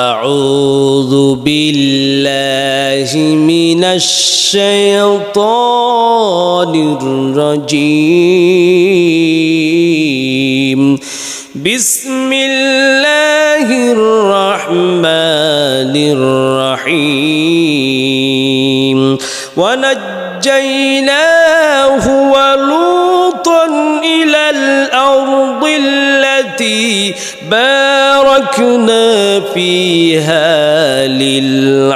أعوذ بالله من الشيطان الرجيم بسم الله الرحمن الرحيم ونجيناه ولوطا إلى الأرض التي باركنا فيها للعالمين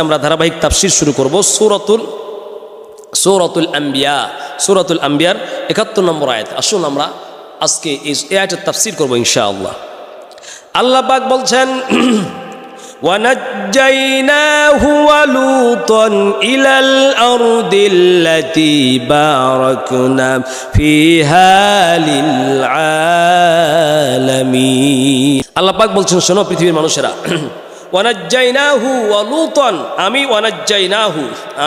আমরা ধারাবাহিক তাফসীর শুরু করব সূরাতুল আম্বিয়া সূরাতুল আম্বিয়ার 71 নম্বর আয়াত। আসুন আমরা আজকে এই আয়াতের তাফসীর করব ইনশাআল্লাহ। আল্লাহ পাক বলছেন وَنَجَّيْنَاهُ وَلُوطًا إِلَى الْأَرْضِ الَّتِي بَارَكْنَا فِيهَا لِلْعَالَمِينَ। আল্লাহ পাক বলছেন, শোনো পৃথিবীর মানুষেরা, ওয়ানাজ্জাইনাহু ওয়ালুতান,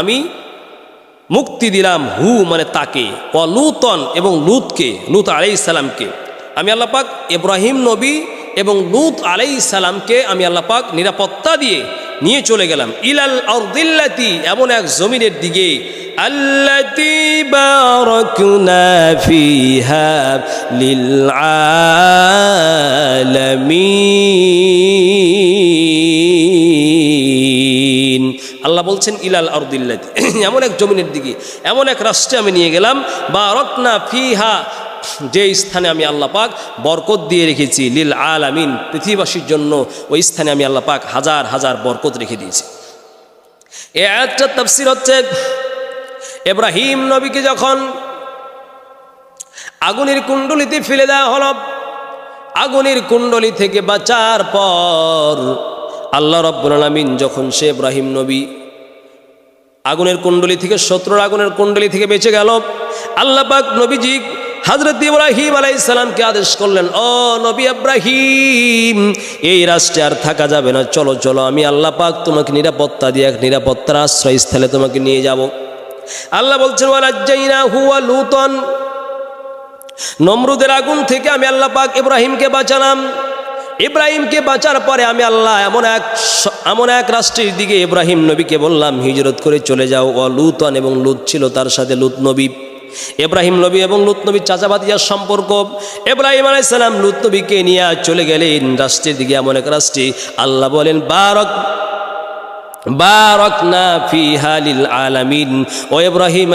আমি মুক্তি দিলাম, হু মানে তাকে, ওয়ালুতান এবং লুতকে, লুত আলাইহিস সালামকে। আমি আল্লাহ পাক ইব্রাহিম নবী এবং লুত আলাইহিস সালামকে আমি আল্লাহ পাক নিরাপত্তা দিয়ে নিয়ে চলে গেলাম ইলাল আরদিল্লাতি, এমন এক জমিনের দিকে, আল্লাতী বারাকনা ফিহা লিল আলামিন। আল্লাহ বলছেন ইলাল আরদিল্লাতি, এমন এক জমিনের দিকে, এমন এক রাষ্ট্রে আমি নিয়ে গেলাম, বারাকনা ফিহা, যে স্থানে আমি আল্লাহ পাক বরকত দিয়ে রেখেছি, লিল আলামিন, পৃথিবীবাসীর জন্য ওই স্থানে আমি আল্লাহ পাক হাজার হাজার বরকত রেখে দিয়েছি। এই আয়াতটার তাফসীর হচ্ছে, ইব্রাহিম নবীকে যখন আগুনের কুণ্ডলিতে ফেলে দেওয়া হলো, আগুনের কুণ্ডলি থেকে বাঁচার পর আল্লাহ রাব্বুল আলামিন যখন সে ইব্রাহিম নবী আগুনের কুণ্ডলি থেকে, শত্রুর আগুনের কুণ্ডলি থেকে বেঁচে গেল, আল্লাহ পাক নবীজি হযরত ইব্রাহিম আলাইহিস সালামকে আদেশ করলেন, ও নবী ইব্রাহিম, এই রাষ্ট্রে আর থাকা যাবে না, চলো চলো, আমি আল্লাহ পাক তোমাকে নিরাপত্তা দিয়ে এক নিরাপত্তার আশ্রয়স্থলে তোমাকে নিয়ে যাব। আল্লাহ বলছেন, ওয়ানাজ্জাইনাহু ওয়ালুতান, নমরুদের আগুন থেকে আমি আল্লাহ পাক ইব্রাহিমকে বাঁচালাম। ইব্রাহিমকে বাঁচার পরে আমি আল্লাহ এমন এক রাষ্ট্রের দিকে ইব্রাহিম নবীকে বললাম, হিজরত করে চলে যাও। ওয়ালুতান, এবং লুত ছিল তার সাথে, লুত নবী। ইব্রাহিম নবী এবং লুত নবীর চাচা ভাতিজার সম্পর্ক। ইব্রাহিম আলাইহিস সালাম লুত নবীকে নিয়ে চলে গেলেন রাষ্ট্রের দিকে, এমন এক রাষ্ট্রে। আল্লাহ বলেন, বারাকনা ফিহা লিল আলামিন, ও ইব্রাহিম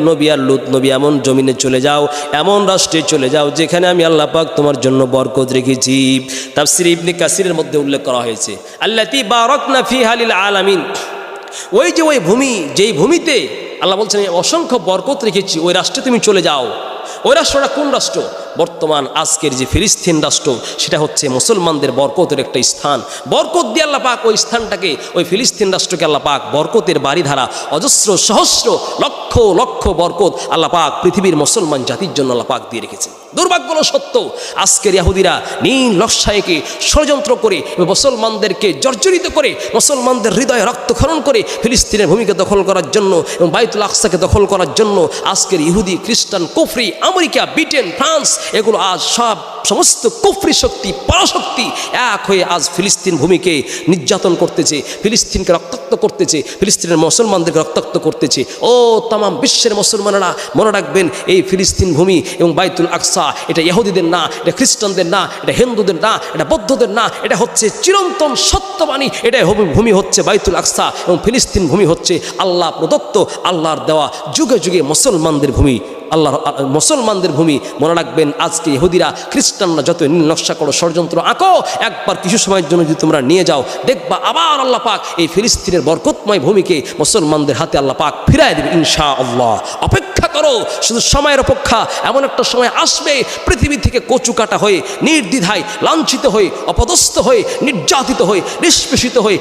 নবী আর লুত নবী, এমন জমিনে চলে যাও, এমন রাষ্ট্রে চলে যাও যেখানে আমি আল্লাহ পাক তোমার জন্য বরকত রেখেছি। তাফসীর ইবনে কাসিরের মধ্যে উল্লেখ করা হয়েছে, আল্লাতী বারাকনা ফিহা লিল আলামিন, ওই যে ওই ভূমি, যেই ভূমিতে আল্লাহ বলছেন অসংখ্য বরকত রেখেছি, ওই রাষ্ট্রে তুমি চলে যাও। ওই রাষ্ট্রটা কোন রাষ্ট্র? বর্তমান আজকের যে ফিলিস্তিন রাষ্ট্র, সেটা হচ্ছে মুসলমানদের বরকতের একটা স্থান। বরকত দিয়ে আল্লাহ পাক ওই স্থানটাকে, ওই ফিলিস্তিন রাষ্ট্রকে আল্লাহ পাক বরকতের বাড়িধারা, অজস্র সহস্র লক্ষ লক্ষ বরকত আল্লাহ পাক পৃথিবীর মুসলমান জাতির জন্য আল্লাহ পাক দিয়ে রেখেছেন। দুর্ভাগ্য সত্য, আজকের ইহুদিরা নীল নকশাকে ষড়যন্ত্র করে মুসলমানদেরকে জর্জরিত করে, মুসলমানদের হৃদয়ে রক্তক্ষরণ করে ফিলিস্তিনের ভূমিকে দখল করার জন্য এবং বাইতুল আকসাকে দখল করার জন্য আজকের ইহুদি, খ্রিস্টান, কুফরি, আমেরিকা, ব্রিটেন, ফ্রান্স, এগুলো আজ সমস্ত কুফরি শক্তি, পরাশক্তি এক হয়ে আজ ফিলিস্তিন ভূমিকে নির্যাতন করতেছে, ফিলিস্তিনকে রক্তাক্ত করতেছে, ফিলিস্তিনের মুসলমানদেরকে রক্তাক্ত করতেছে। ও তাম বিশ্বের মুসলমানেরা মনে রাখবেন, এই ফিলিস্তিন ভূমি এবং বাইতুল আকসা, এটা ইহুদিদের না, এটা খ্রিস্টানদের না, এটা হিন্দুদের না, এটা বৌদ্ধদের না, এটা হচ্ছে চিরন্তন সত্যবাণী। এটা ভূমি হচ্ছে বাইতুল আকসা, এবং ফিলিস্তিন ভূমি হচ্ছে আল্লাহ প্রদত্ত, আল্লাহর দেওয়া যুগে যুগে মুসলমানদের ভূমি, আল্লাহর মুসলমানদের ভূমি। মনে রাখবেন, আজকে ইহুদিরা, খ্রিস্টানরা যত নকশা করো, ষড়যন্ত্র আঁকো, একবার কিছু সময়ের জন্য যদি তোমরা নিয়ে যাও, দেখবা আবার আল্লাহ পাক এই ফিলিস্তিনের বরকতময় ভূমিকে মুসলমানদের হাতে আল্লাহ পাক ফিরায় দেবে ইনশাআল্লাহ। অপেক্ষা করো, শুধু সময়ের অপেক্ষা। এমন একটা সময় আসবে, পৃথিবী থেকে কচু কাটা হয়ে, নির্দ্বিধায় লাঞ্ছিত হয়ে, অপদস্থ হয়ে, নির্যাতিত হয়ে, নিষ্পেষিত হয়ে,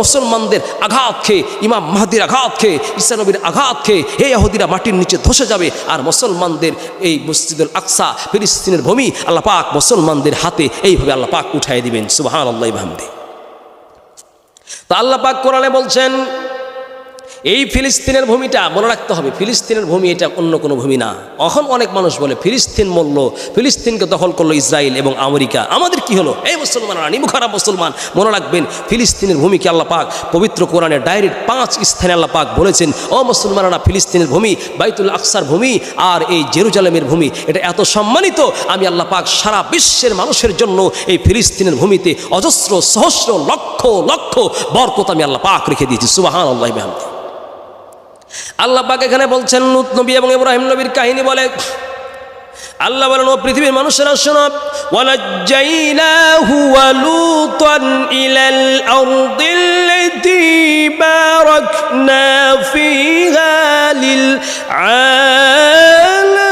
মুসলমানদের আঘাত খেয়ে, ইমাম মাহদির আঘাত খেয়ে, ঈসা নবীর আঘাত খেয়ে এই ইহুদিরা মাটির নিচে ধসে যাবে। আর মুসলমানদের এই মসজিদুল আকসা, ফিলিস্তিনের ভূমি আল্লাহ পাক মুসলমানদের হাতে এইভাবে আল্লাহ পাক উঠাই দিবেন। সুবহানাল্লাহি ওয়া বিহামদিহি। তো আল্লাহ পাক কোরআনে বলছেন, এই ফিলিস্তিনের ভূমিটা মনে রাখতে হবে, ফিলিস্তিনের ভূমি এটা অন্য কোনো ভূমি না। এখন অনেক মানুষ বলে ফিলিস্তিন মরল, ফিলিস্তিনকে দখল করলো ইসরায়েল এবং আমেরিকা, আমাদের কি হলো? এই মুসলমানরা নিমুখারা মুসলমান, মনে রাখবেন ফিলিস্তিনের ভূমিকে আল্লাহ পাক পবিত্র কোরআনে ডাইরেক্ট 5 স্থানে আল্লাহ পাক বলেছেন, ও মুসলমানরা ফিলিস্তিনের ভূমি, বাইতুল আকসার ভূমি আর এই জেরুজালেমের ভূমি এটা এত সম্মানিত, আমি আল্লাহ পাক সারা বিশ্বের মানুষের জন্য এই ফিলিস্তিনের ভূমিতে অজস্র সহস্র লক্ষ লক্ষ বরকত আমি আল্লাহ পাক রেখে দিয়েছি। সুবহানাল্লাহি ওয়া বিহামদিহি। আল্লাহ পাক এখানে বলছেন লূত নবী এবং ইব্রাহিম নবীর কাহিনী বলে, আল্লাহ বলেন, ও পৃথিবীর মানুষেরা শোনো, ওয়ানাজ্জাইনাহু ওয়া লূতান ইলাল আরদিল্লাতী বারাকনা ফিহা লিল আলামিন।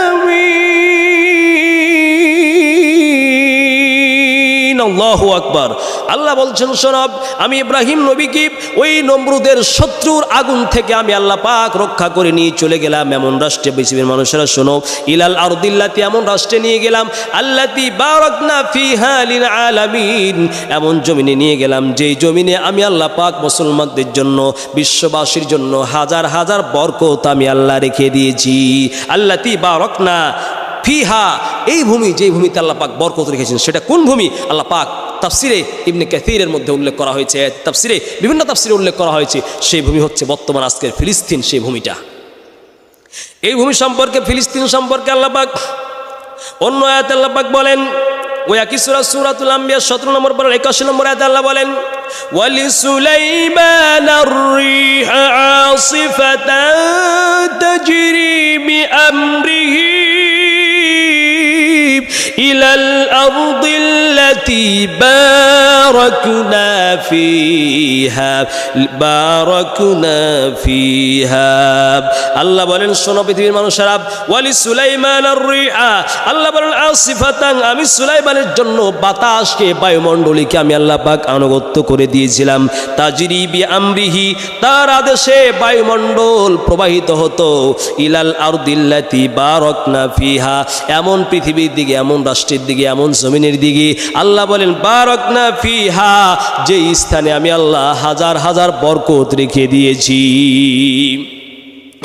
আল্লাহু আকবার। আল্লাহ বলছেন, শোনো, আমি ইব্রাহিম নবীকে ওই নমরুদের শত্রুর আগুন থেকে আমি আল্লাহ পাক রক্ষা করে নিয়ে চলে গেলাম এমন রাষ্ট্রে, পৃথিবীর মানুষেরা শোনো, ইলাল আরদিল্লাতি এমন রাষ্ট্রে নিয়ে গেলাম, আল্লাতি বারাকনা ফিহা লিল আলামিন এমন জমিনে নিয়ে গেলাম যেই জমিনে আমি আল্লাহ পাক মুসলমানদের জন্য, বিশ্ববাসীর জন্য হাজার হাজার বরকত আমি আল্লাহ রেখে দিয়েছি। আল্লাতি বারাকনা ফিহা, এই ভূমি, যেই ভূমিতে আল্লাহ পাক বরকত রেখেছেন সেটা কোন ভূমি? আল্লাহ পাক তাফসিরে ইবনে কাসিরের মধ্যে উল্লেখ করা হয়েছে, তাফসিরে বিভিন্ন তাফসিরে উল্লেখ করা হয়েছে, সেই ভূমি হচ্ছে বর্তমান আজকের ফিলিস্তিন। সেই ভূমিটা, এই ভূমি সম্পর্কে, ফিলিস্তিন সম্পর্কে আল্লাহ পাক অন্য আয়াতে আল্লাহ পাক বলেন, ওই একই সূরা সূরাতুল আম্বিয়া 17 নম্বর পর 81 নম্বর আয়াতে আল্লাহ বলেন, ওয়ালিসুলাইমানার রিহা আসিফাতান তাজরি বিআমরিহি ইলাল আরদিল্লাতী বারাকনা ফিহা আল্লাহ বলেন, শোনো পৃথিবীর মানুষেরা, ওয়ালিসুলাইমানার রিহা, আল্লাহ বলেন আসিফাতান, আমি সুলাইমানের জন্য বাতাসকে, বায়ুমণ্ডলীকে আমি আল্লাহ পাক আনুগত্য করে দিয়েছিলাম, তাজরি বিআমরিহি, তার আদেশে বায়ুমণ্ডল প্রবাহিত হতো, ইলাল আরদিল্লাতী বারাকনা ফিহা এমন পৃথিবীর দিকে, এমন রাষ্ট্রের দিকে, এমন জমিনের দিকে। আল্লাহ বলেন বারাকনা ফিহা, যে স্থানে আমি আল্লাহ হাজার হাজার বরকত রেখে দিয়েছি।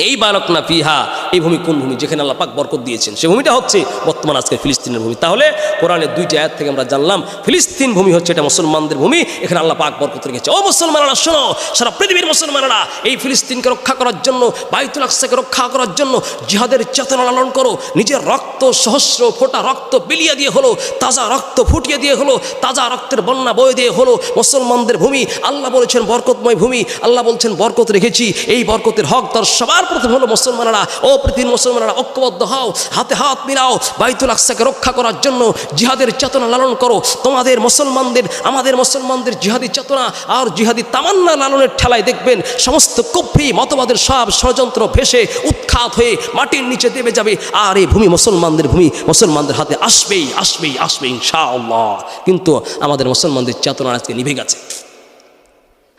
এই বারাকনা ফিহা, এই ভূমি কোন ভূমি? যেখানে আল্লাহ পাক বরকত দিয়েছেন সেই ভূমিটা হচ্ছে বর্তমান আজকের ফিলিস্তিনের ভূমি। তাহলে কোরআনের 2টি আয়াত থেকে আমরা জানলাম ফিলিস্তিন ভূমি হচ্ছে এটা মুসলমানদের ভূমি, এখানে আল্লাহ পাক বরকত রেখেছে। ও মুসলমানরা শোনো, সারা পৃথিবীর মুসলমানরা এই ফিলিস্তিনকে রক্ষা করার জন্য, বাইতুল আকসাকে রক্ষা করার জন্য জিহাদের চেতনা লালন করো। নিজের রক্ত, সহস্র ফোঁটা রক্ত বিলিয়ে দিয়ে হলো, তাজা রক্ত ফুটিয়ে দিয়ে হলো, তাজা রক্তের বন্যা বয়ে দিয়ে হলো মুসলমানদের ভূমি। আল্লাহ বলেছেন বরকতময় ভূমি, আল্লাহ বলছেন বরকত রেখেছি। এই বরকতের হকদার সবার প্রথম হলো মুসলমানরা। ও পৃথিবীর মুসলমানরা ঐক্যবদ্ধ হও, হাতে হাত মিলাও, বাইতুল আকসাকে রক্ষা করার জন্য জিহাদের চেতনা লালন করো। তোমাদের মুসলমানদের, আমাদের মুসলমানদের জিহাদি চেতনা আর জিহাদি তামান্না লালনের ঠেলায় দেখবেন সমস্ত কুফরি মতবাদের সব ষড়যন্ত্র ভেসে উৎখাত হয়ে মাটির নিচে দেবে যাবে, আর এই ভূমি মুসলমানদের ভূমি, মুসলমানদের হাতে আসবেই আসবেই আসবে ইনশাআল্লাহ। কিন্তু আমাদের মুসলমানদের চেতনা আজকে নিভে গেছে।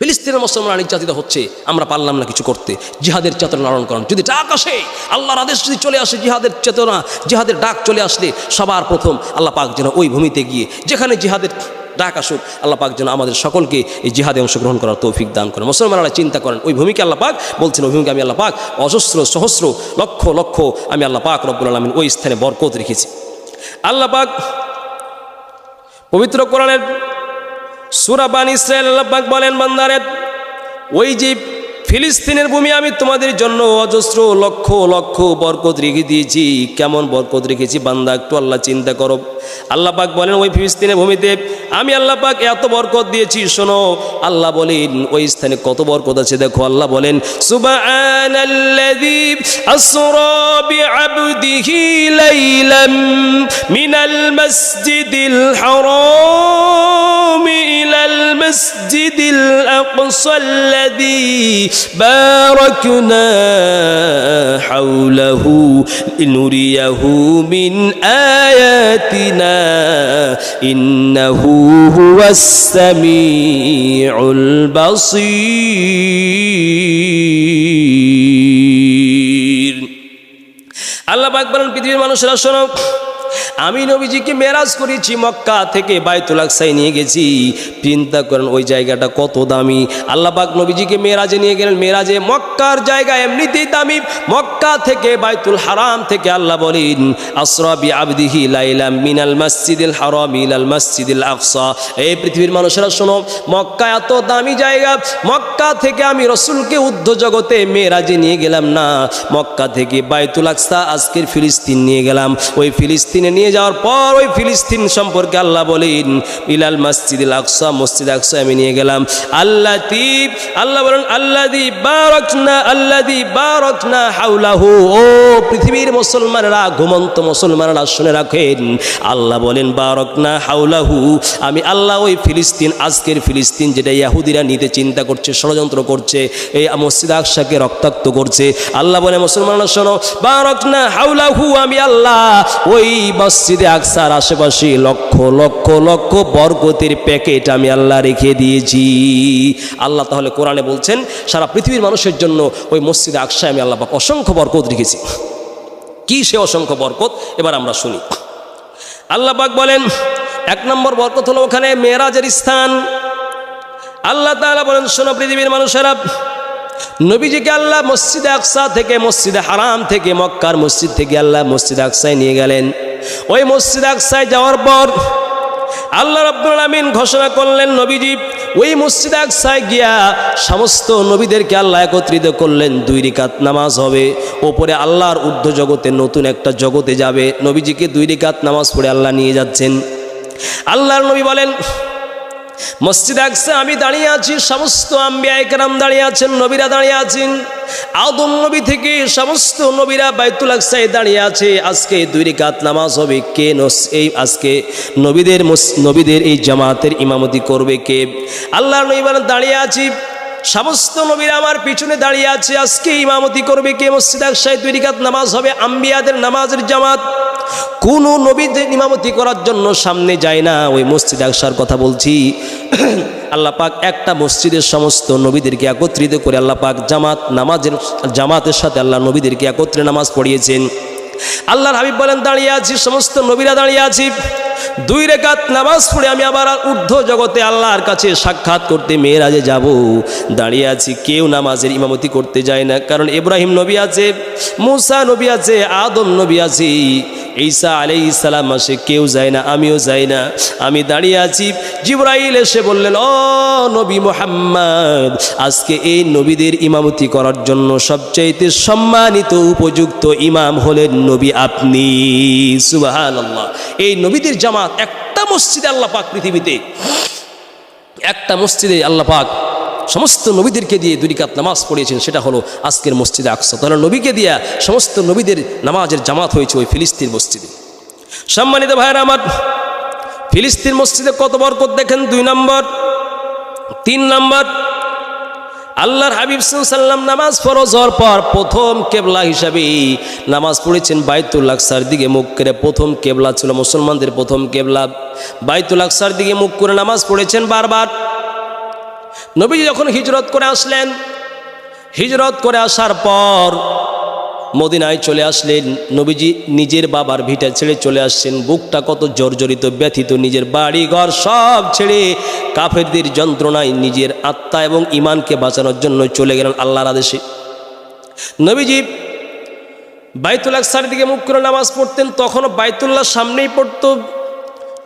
ফিলিস্তিনের মুসলমানরা নির্যাতিত হচ্ছে, আমরা পারলাম না কিছু করতে। জিহাদের চেতনা লালন করেন, যদি ডাক আসে, আল্লাহর আদেশ যদি চলে আসে, জিহাদের চেতনা, জিহাদের ডাক চলে আসলে সবার প্রথম আল্লাহ পাক যেন ওই ভূমিতে গিয়ে, যেখানে জিহাদের ডাক আসুক, আল্লাহ পাক যেন আমাদের সকলকে এই জিহাদে অংশগ্রহণ করার তৌফিক দান করেন। মুসলমানরা চিন্তা করেন, ওই ভূমিকে আল্লাহ পাক বলছেন, ওই ভূমিকে আমি আল্লাহ পাক অজস্র সহস্র লক্ষ লক্ষ আমি আল্লাহ পাক রব্বুল আলামিন ওই স্থানে বরকত রেখেছি। আল্লাহ পাক পবিত্র কোরআনের সূরা বানী ইসরাঈল আল্লাহ পাক বলেন, বান্দারে ওই যে ফিলিস্তিনের ভূমি আমি তোমাদের জন্য অজস্র লক্ষ লক্ষ বরকত রেখে দিয়েছি। কেমন বরকত রেখেছি বান্দা, একটু আল্লাহ চিন্তা করো। আল্লাহ পাক বলেন ওই ফিলিস্তিনের ভূমিতে আমি আল্লাহ পাক এত বরকত দিয়েছি। শোনো, আল্লাহ বলেন ওই স্থানে কত বরকত আছে দেখো। আল্লাহ বলেন সুবহানাল্লাযী আসরা বিআবদিহি লাইলাম মিনাল মাসজিদিল হারাম ইলাল মাসজিদিল আকসাল্লাযী বারাকনা হাওলাহু লিনুরিয়াহু মিন আয়াতিনা ইন্নাহু হুয়াস সামিউল বাসীর। আল্লাহ পাক বলেন পৃথিবীর মানুষেরা শোনো, আমি নবীজিকে মেরাজ করেছি, মক্কা থেকে বাইতুল আকসায় নিয়ে গেছি। চিন্তা করেন ওই জায়গাটা কত দামি। আল্লাহ পাক নবীজিকে মেরাজে নিয়ে গেলেন। মেরাজে মক্কার জায়গা এমনিতেই দামি। মক্কা থেকে বাইতুল হারাম থেকে আল্লাহ বলেন আসরা বি আবদিহি লাইলাম মিনাল মসজিদিল হারাম ইলাল মসজিদিল আকসা। এই পৃথিবীর মানুষেরা শোনো, মক্কা এত দামি জায়গা। মক্কা থেকে আমি রসুলকে ঊর্ধ্ব জগতে মেরাজে নিয়ে গেলাম না, মক্কা থেকে বাইতুল আকসা আজকের ফিলিস্তিন নিয়ে গেলাম। ওই ফিলিস্তিনে নিয়ে যাওয়ার পর ওই ফিলিস্তিন সম্পর্কে আল্লাহ বলেন ইলাল মসজিদিল আকসা, মসজিদ আকসা আমি নিয়ে গেলাম। আল্লাহ বলেন আল্লাযী বারাকনা হাওলাহু। ও পৃথিবীর মুসলমানেরা, ঘুমন্ত মুসলমানেরা শুনে রাখেন, আল্লাহ বলেন বারাকনা হাওলাহু, আমি আল্লাহ ওই ফিলিস্তিন, আজকের ফিলিস্তিন যেটা ইহুদিরা নিতে চিন্তা করছে, ষড়যন্ত্র করছে, এই মসজিদ আকসাকে রক্তাক্ত করছে, আল্লাহ বলে মুসলমানরা শোনো, বারাকনা হাওলাহু, আমি আল্লাহ ওই মসজিদে আকসার আশেপাশে লক্ষ লক্ষ লক্ষ বরকতের প্যাকেট আমি আল্লাহ রেখে দিয়েছি। আল্লাহ তাহলে কোরআনে বলছেন সারা পৃথিবীর মানুষের জন্য ওই মসজিদে আকসায় আমি আল্লাহ পাক অসংখ্য বরকত রেখেছি। কি সে অসংখ্য বরকত, এবার আমরা শুনি। আল্লাহ পাক বলেন 1 নম্বর বরকত হলো ওখানে মেরাজের স্থান। আল্লাহ তাআলা বলেন শোনো পৃথিবীর মানুষেরা, নবীজিকে আল্লাহ মসজিদে আকসা থেকে, মসজিদে হারাম থেকে, মক্কার মসজিদ থেকে আল্লাহ মসজিদে আকসায় নিয়ে গেলেন। ওই মসজিদে আকসায় যাওয়ার পর আল্লাহ রাব্বুল আলামিন ঘোষণা করলেন, নবীজি ওই মসজিদে আকসায় গিয়া সমস্ত নবীদেরকে আল্লাহ একত্রিত করলেন। 2 রাকাত নামাজ হবে। ওপরে আল্লাহর ঊর্ধ্ব জগতে নতুন একটা জগতে যাবে। নবীজিকে 2 রাকাত নামাজ পড়ে আল্লাহ নিয়ে যাচ্ছেন। আল্লাহর নবী বলেন মসজিদ আকসা আমি দাঁড়িয়ে আছি, সমস্ত আম্বিয়া একরাম দাঁড়িয়ে আছেন, নবীরা দাঁড়িয়ে আছেন, আদম নবী থেকে সমস্ত নবীরা বাইতুল আকসায় দাঁড়িয়ে আছে। আজকে 2 রাকাত নামাজ হবে। কে এই আজকে নবীদের এই জামাতের ইমামতি করবে কে? আল্লাহর নবী বলেন দাঁড়িয়ে আছি, সমস্ত নবীরা আমার পিছনে দাঁড়িয়ে আছে। আজকে ইমামতি করবে কে? মসজিদ আকসায় 2 রাকাত নামাজ হবে, আম্বিয়াদের নামাজের জামাত। কোন নবীদের ইমামতি করার জন্য সামনে যায় না। ওই মসজিদ আকসার কথা বলছি। আল্লাহ পাক একটা মসজিদের সমস্ত নবীদেরকে একত্রিত করে আল্লাহ পাক জামাতের সাথে আল্লাহ নবীদেরকে একত্রে নামাজ পড়িয়েছেন। আল্লাহর হাবিব বলেন দাঁড়িয়ে আছি, সমস্ত নবীরা দাঁড়িয়ে আছি, 2 রাকাত নামাজ পড়ে আমি আবার ঊর্ধ্ব জগতে আল্লাহর কাছে সাক্ষাৎ করতে মেরাজে যাব। দাঁড়িয়ে আছি, কেউ নামাজের ইমামতি করতে যায় না। কারণ ইব্রাহিম নবী আছে, মুসা নবী আছে, আদম নবী আছে, ঈসা আলাইহিস সালাম আসে, কেউ যায় না, আমিও যাই না। আমি দাঁড়িয়ে আছি। জিবরাইল এসে বললেন ও নবী মুহাম্মদ, আজকে এই নবীদের ইমামতি করার জন্য সবচাইতে সম্মানিত উপযুক্ত ইমাম হলেন নবী আপনি। সুবহানাল্লাহ। এই নবীদের জামাত একটা মসজিদে আল্লাহ পাক, পৃথিবীতে একটা মসজিদে আল্লাহ পাক সমস্ত নবীদেরকে দিয়ে 2 রাকাত নামাজ পড়িয়েছেন, সেটা হলো আজকের মসজিদে আকসা। তাহলে নবীকে দিয়া সমস্ত নবীদের নামাজের জামাত হয়েছে ওই ফিলিস্তিন মসজিদে। সম্মানিত ভাইরা আমার, ফিলিস্তিন মসজিদে কত বরকত দেখেন। 2 নম্বর। 3 নম্বর, আল্লাহর হাবিব সাল্লাল্লাহু আলাইহি ওয়াসাল্লাম নামাজ ফরজ হওয়ার পর প্রথম কেবলা হিসাবে নামাজ পড়েছেন বাইতুল আকসার দিকে মুখ করে। প্রথম কেবলা ছিল মুসলমানদের প্রথম কেবলা, বাইতুল আকসার দিকে মুখ করে নামাজ পড়েছেন বারবার। নবীজি যখন হিজরত করে আসলেন, হিজরত করে আসার পর মদিনায় চলে আসলেন। নবীজি নিজের বাবার ভিটা ছেড়ে চলে আসছেন। বুকটা কত জর্জরিত, ব্যথিত, নিজের বাড়ি ঘর সব ছেড়ে কাফেরদের যন্ত্রণায় নিজের আত্মা এবং ইমানকে বাঁচানোর জন্য চলে গেলেন আল্লাহর আদেশে। নবীজি বাইতুল আকসার দিকে মুখ করে নামাজ পড়তেন, তখনও বাইতুল্লাহ সামনেই পড়তো।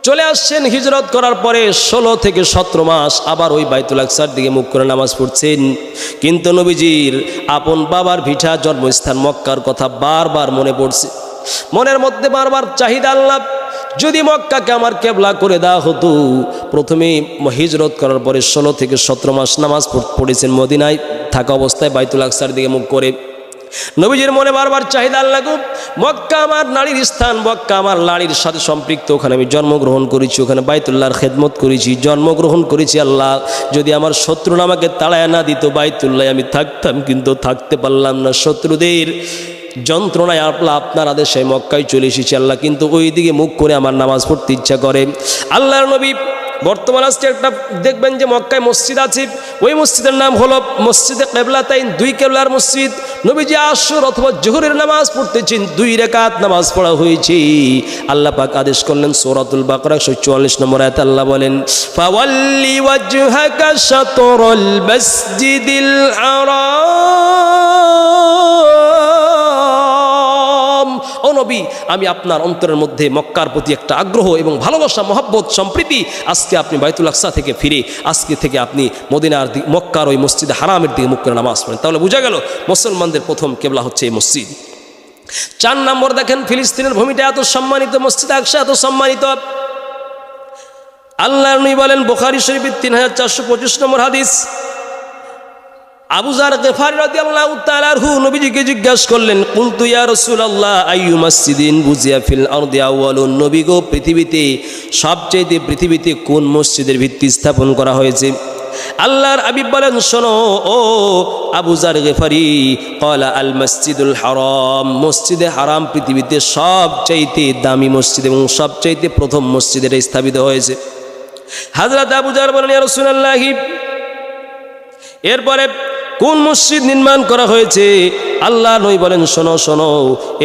চলে আসছেন হিজরত করার পরে 16 থেকে 17 মাস আবার ওই বাইতুল আকসার দিকে মুখ করে নামাজ পড়ছেন। কিন্তু নবীজির আপন বাবার ভিটা জন্মস্থান মক্কার কথা বারবার মনে পড়ছে। মনের মধ্যে বারবার চাহিদা, আল্লাহ যদি মক্কাকে আমার কেবলা করে দেওয়া হতো। প্রথমে হিজরত করার পরে 16 থেকে 17 মাস নামাজ পড়েছেন মদিনায় থাকা অবস্থায় বাইতুল আকসার দিকে মুখ করে। নবীজির মনে বারবার চাহিদা, আল্লাহ গো মক্কা আমার নারীর স্থান, মক্কা আমার নারীর সাথে সম্পৃক্ত, ওখানে আমি জন্মগ্রহণ করেছি, ওখানে বাইতুল্লাহর খেদমত করেছি, জন্মগ্রহণ করেছি। আল্লাহ যদি আমার শত্রু আমাকে তাড়ায় না দিত, বাইতুল্লাহ আমি থাকতাম, কিন্তু থাকতে পারলাম না। শত্রুদের যন্ত্রণায় আপনার আদেশে মক্কায় চলে এসেছি আল্লাহ, কিন্তু ওই দিকে মুখ করে আমার নামাজ পড়তে ইচ্ছা করে। আল্লাহর নবী বর্তমান আজকে একটা দেখবেন যে মক্কায় মসজিদ আছে, ওই মসজিদের নাম হলো মসজিদে কেবলাতাইন, 2 কেবলার মসজিদ। নবীজি আসর অথবা জোহরের নামাজ পড়তেছেন, 2 রাকাত নামাজ পড়া হয়েছে। আল্লাহ পাক আদেশ করলেন, সূরাতুল বাকারা 144 নম্বর আয়াতে আল্লাহ বলেন, ফাওয়াল্লি ওয়াজহাকা শাতরাল মাসজিদিল হারাম। ও নবী, আমি আপনার অন্তরের মধ্যে মক্কার প্রতি একটা আগ্রহ এবং ভালোবাসা, মহব্বত, সম্প্রীতি, আজকে আপনি বাইতুল আকসা থেকে ফিরে আজকে থেকে আপনি মদিনার দিকে, মক্কার ওই মসজিদে হারামের দিকে মুখ করে নামাজ পড়েন। তাহলে বোঝা গেল মুসলমানদের প্রথম কেবলা হচ্ছে এই মসজিদ। 4 নম্বর দেখেন, ফিলিস্তিনের ভূমিটা এত সম্মানিত, মসজিদ আকসা এত সম্মানিত। আল্লাহর নবী বলেন, বুখারী শরীফের 3425 নম্বর হাদিস, আবু যার গিফারী রাদিয়াল্লাহু তাআলা আনহু নবীজিকে জিজ্ঞাসা করলেন, কুলতু ইয়া রাসূলুল্লাহ আইয়ু মাসজিদিন বুজিয়া ফিল আরদি আউয়ালুন। নবী গো, পৃথিবীতে কোন মসজিদের ভিত্তি স্থাপন করা হয়েছে? আল্লাহর হাবিব বলেন, শোনো ও আবু যার গিফারী, ক্বালা আল মসজিদুল হারাম। মসজিদে হারাম পৃথিবীতে সবচাইতে দামি মসজিদ এবং সবচাইতে প্রথম মসজিদ এটা স্থাপিত হয়েছে। হযরত আবু যার বলেন, ইয়া রাসূলুল্লাহ, এরপরে কোন মসজিদ নির্মাণ করা হয়েছে? আল্লাহ নবী বলেন, শোনো শোনো,